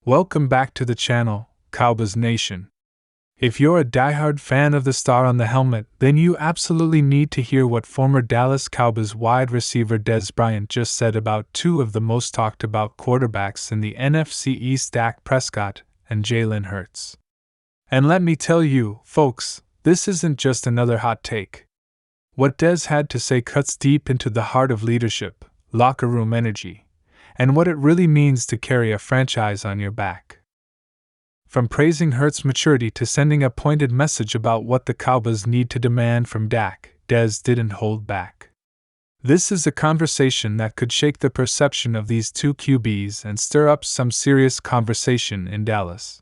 Welcome back to the channel, Cowboys Nation. If you're a diehard fan of the star on the helmet, then you absolutely need to hear what former Dallas Cowboys wide receiver Dez Bryant just said about two of the most talked about quarterbacks in the NFC East, Dak Prescott and Jalen Hurts. And let me tell you, folks, this isn't just another hot take. What Dez had to say cuts deep into the heart of leadership, locker room energy, and what it really means to carry a franchise on your back. From praising Hurts' maturity to sending a pointed message about what the Cowboys need to demand from Dak, Dez didn't hold back. This is a conversation that could shake the perception of these two QBs and stir up some serious conversation in Dallas.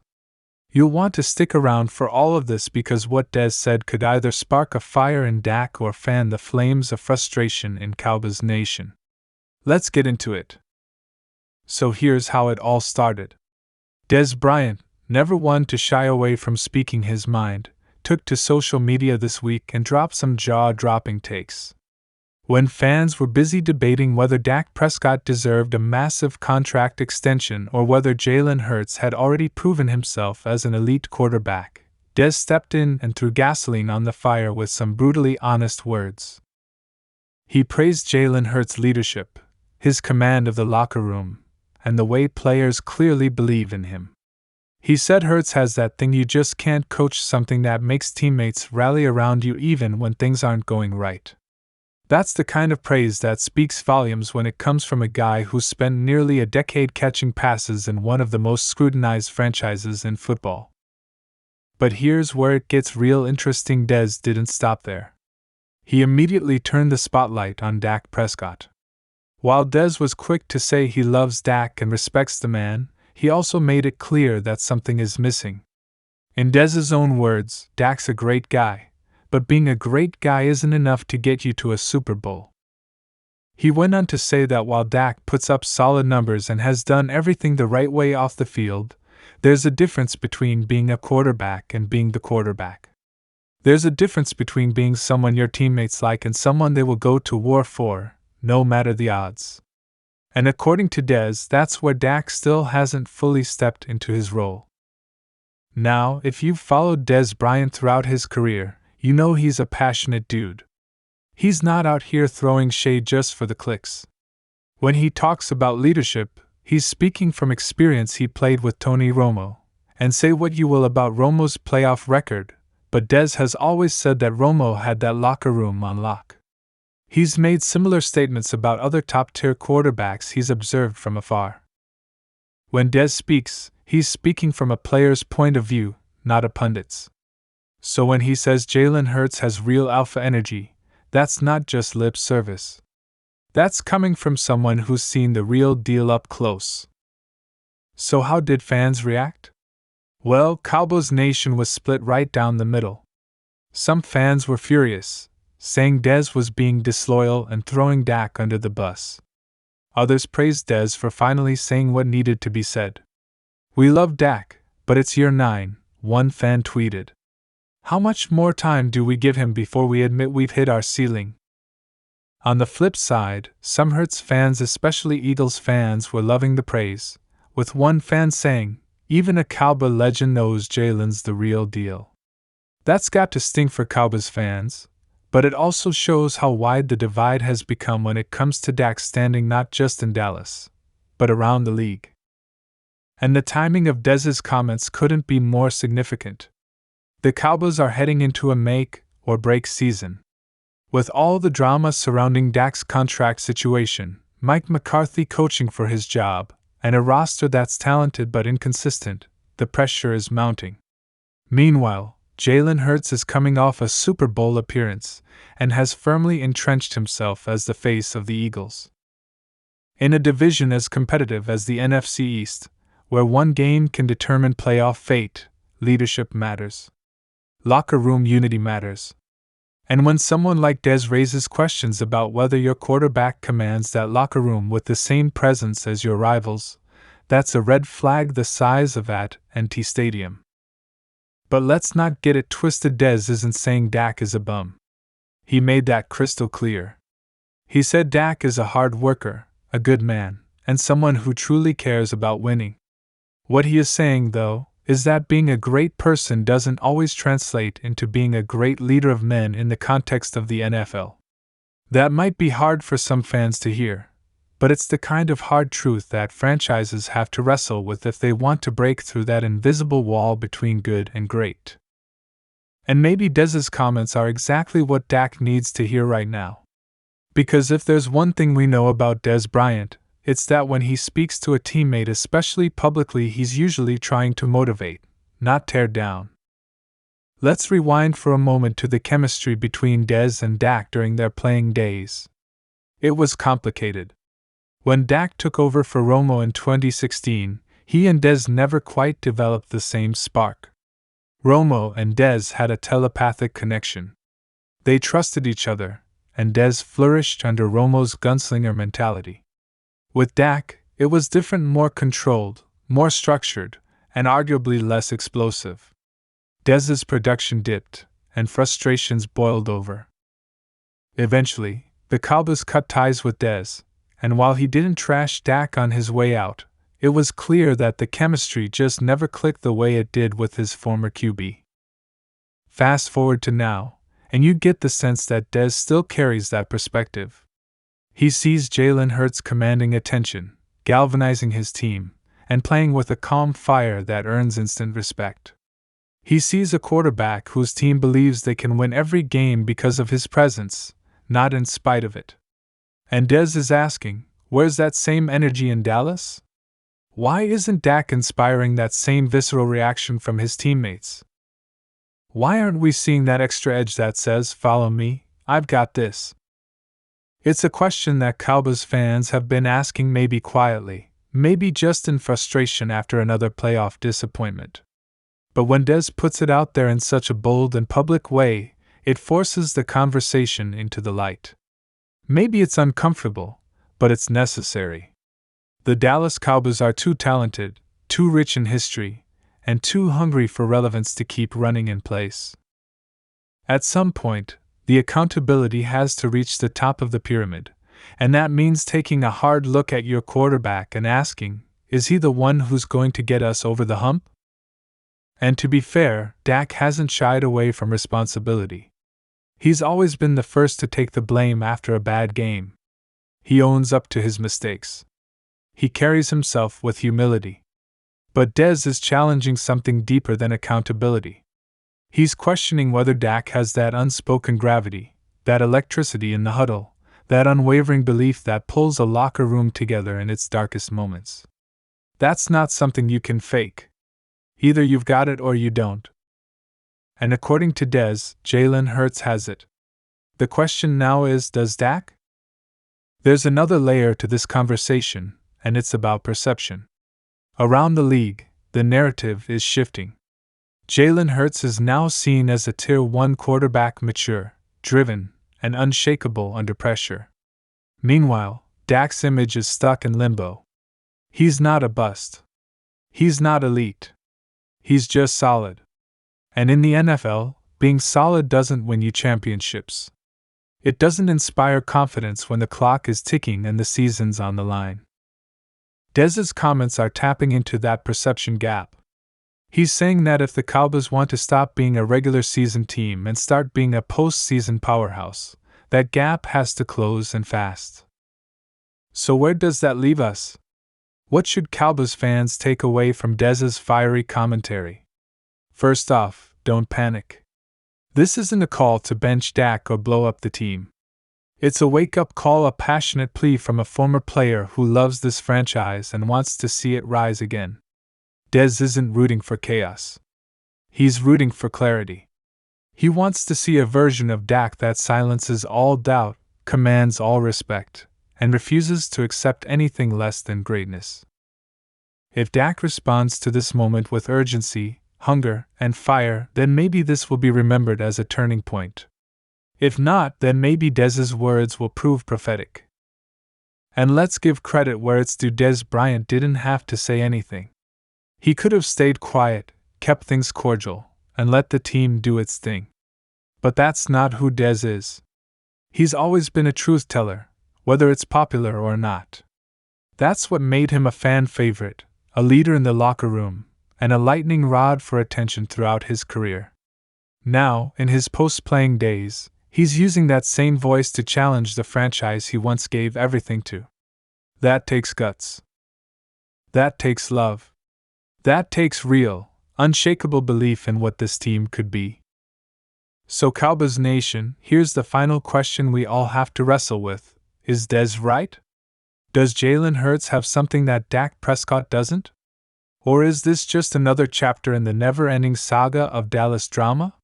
You'll want to stick around for all of this because what Dez said could either spark a fire in Dak or fan the flames of frustration in Cowboys Nation. Let's get into it. So here's how it all started. Dez Bryant, never one to shy away from speaking his mind, took to social media this week and dropped some jaw-dropping takes. When fans were busy debating whether Dak Prescott deserved a massive contract extension or whether Jalen Hurts had already proven himself as an elite quarterback, Dez stepped in and threw gasoline on the fire with some brutally honest words. He praised Jalen Hurts' leadership, his command of the locker room, and the way players clearly believe in him. He said Hurts has that thing you just can't coach, something that makes teammates rally around you even when things aren't going right. That's the kind of praise that speaks volumes when it comes from a guy who spent nearly a decade catching passes in one of the most scrutinized franchises in football. But here's where it gets real interesting. Dez didn't stop there. He immediately turned the spotlight on Dak Prescott. While Dez was quick to say he loves Dak and respects the man, he also made it clear that something is missing. In Dez's own words, Dak's a great guy, but being a great guy isn't enough to get you to a Super Bowl. He went on to say that while Dak puts up solid numbers and has done everything the right way off the field, there's a difference between being a quarterback and being the quarterback. There's a difference between being someone your teammates like and someone they will go to war for, no matter the odds. And according to Dez, that's where Dak still hasn't fully stepped into his role. Now, if you've followed Dez Bryant throughout his career, you know he's a passionate dude. He's not out here throwing shade just for the clicks. When he talks about leadership, he's speaking from experience. He played with Tony Romo, and say what you will about Romo's playoff record, but Dez has always said that Romo had that locker room on lock. He's made similar statements about other top-tier quarterbacks he's observed from afar. When Dez speaks, he's speaking from a player's point of view, not a pundit's. So when he says Jalen Hurts has real alpha energy, that's not just lip service. That's coming from someone who's seen the real deal up close. So how did fans react? Well, Cowboys Nation was split right down the middle. Some fans were furious, saying Dez was being disloyal and throwing Dak under the bus. Others praised Dez for finally saying what needed to be said. "We love Dak, but it's year 9, one fan tweeted. How much more time do we give him before we admit we've hit our ceiling?" On the flip side, some Hurts fans, especially Eagles fans, were loving the praise, with one fan saying, "Even a Cowboy legend knows Jalen's the real deal." That's got to sting for Cowboys fans, but it also shows how wide the divide has become when it comes to Dak's standing not just in Dallas, but around the league. And the timing of Dez's comments couldn't be more significant. The Cowboys are heading into a make-or-break season. With all the drama surrounding Dak's contract situation, Mike McCarthy coaching for his job, and a roster that's talented but inconsistent, the pressure is mounting. Meanwhile, Jalen Hurts is coming off a Super Bowl appearance and has firmly entrenched himself as the face of the Eagles. In a division as competitive as the NFC East, where one game can determine playoff fate, leadership matters. Locker room unity matters. And when someone like Dez raises questions about whether your quarterback commands that locker room with the same presence as your rivals, that's a red flag the size of at&T Stadium. But let's not get it twisted. Dez isn't saying Dak is a bum. He made that crystal clear. He said Dak is a hard worker, a good man, and someone who truly cares about winning. What he is saying, though, is that being a great person doesn't always translate into being a great leader of men in the context of the NFL. That might be hard for some fans to hear, but it's the kind of hard truth that franchises have to wrestle with if they want to break through that invisible wall between good and great. And maybe Dez's comments are exactly what Dak needs to hear right now. Because if there's one thing we know about Dez Bryant, it's that when he speaks to a teammate, especially publicly, he's usually trying to motivate, not tear down. Let's rewind for a moment to the chemistry between Dez and Dak during their playing days. It was complicated. When Dak took over for Romo in 2016, he and Dez never quite developed the same spark. Romo and Dez had a telepathic connection. They trusted each other, and Dez flourished under Romo's gunslinger mentality. With Dak, it was different, more controlled, more structured, and arguably less explosive. Dez's production dipped, and frustrations boiled over. Eventually, the Cowboys cut ties with Dez, and while he didn't trash Dak on his way out, it was clear that the chemistry just never clicked the way it did with his former QB. Fast forward to now, and you get the sense that Dez still carries that perspective. He sees Jalen Hurts commanding attention, galvanizing his team, and playing with a calm fire that earns instant respect. He sees a quarterback whose team believes they can win every game because of his presence, not in spite of it. And Dez is asking, where's that same energy in Dallas? Why isn't Dak inspiring that same visceral reaction from his teammates? Why aren't we seeing that extra edge that says, follow me, I've got this? It's a question that Cowboys fans have been asking, maybe quietly, maybe just in frustration after another playoff disappointment. But when Dez puts it out there in such a bold and public way, it forces the conversation into the light. Maybe it's uncomfortable, but it's necessary. The Dallas Cowboys are too talented, too rich in history, and too hungry for relevance to keep running in place. At some point, the accountability has to reach the top of the pyramid, and that means taking a hard look at your quarterback and asking, is he the one who's going to get us over the hump? And to be fair, Dak hasn't shied away from responsibility. He's always been the first to take the blame after a bad game. He owns up to his mistakes. He carries himself with humility. But Dez is challenging something deeper than accountability. He's questioning whether Dak has that unspoken gravity, that electricity in the huddle, that unwavering belief that pulls a locker room together in its darkest moments. That's not something you can fake. Either you've got it or you don't. And according to Dez, Jalen Hurts has it. The question now is, does Dak? There's another layer to this conversation, and it's about perception. Around the league, the narrative is shifting. Jalen Hurts is now seen as a Tier 1 quarterback, mature, driven, and unshakable under pressure. Meanwhile, Dak's image is stuck in limbo. He's not a bust. He's not elite. He's just solid. And in the NFL, being solid doesn't win you championships. It doesn't inspire confidence when the clock is ticking and the season's on the line. Dez's comments are tapping into that perception gap. He's saying that if the Cowboys want to stop being a regular season team and start being a postseason powerhouse, that gap has to close and fast. So where does that leave us? What should Cowboys fans take away from Dez's fiery commentary? First off, don't panic. This isn't a call to bench Dak or blow up the team. It's a wake-up call, a passionate plea from a former player who loves this franchise and wants to see it rise again. Dez isn't rooting for chaos. He's rooting for clarity. He wants to see a version of Dak that silences all doubt, commands all respect, and refuses to accept anything less than greatness. If Dak responds to this moment with urgency, hunger, and fire, then maybe this will be remembered as a turning point. If not, then maybe Dez's words will prove prophetic. And let's give credit where it's due. Dez Bryant didn't have to say anything. He could have stayed quiet, kept things cordial, and let the team do its thing. But that's not who Dez is. He's always been a truth teller, whether it's popular or not. That's what made him a fan favorite, a leader in the locker room, and a lightning rod for attention throughout his career. Now, in his post-playing days, he's using that same voice to challenge the franchise he once gave everything to. That takes guts. That takes love. That takes real, unshakable belief in what this team could be. So Cowboys Nation, here's the final question we all have to wrestle with. Is Dez right? Does Jalen Hurts have something that Dak Prescott doesn't? Or is this just another chapter in the never-ending saga of Dallas drama?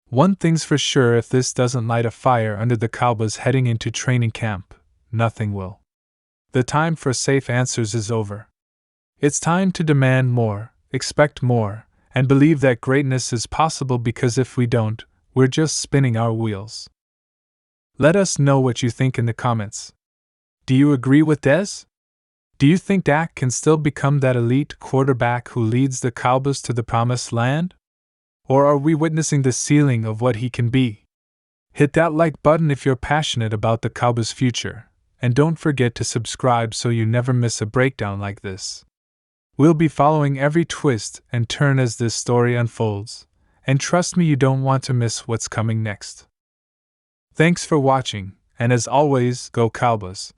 One thing's for sure, if this doesn't light a fire under the Cowboys heading into training camp, nothing will. The time for safe answers is over. It's time to demand more, expect more, and believe that greatness is possible, because if we don't, we're just spinning our wheels. Let us know what you think in the comments. Do you agree with Dez? Do you think Dak can still become that elite quarterback who leads the Cowboys to the promised land? Or are we witnessing the ceiling of what he can be? Hit that like button if you're passionate about the Cowboys' future, and don't forget to subscribe so you never miss a breakdown like this. We'll be following every twist and turn as this story unfolds, and trust me, you don't want to miss what's coming next. Thanks for watching, and as always, go Cowboys!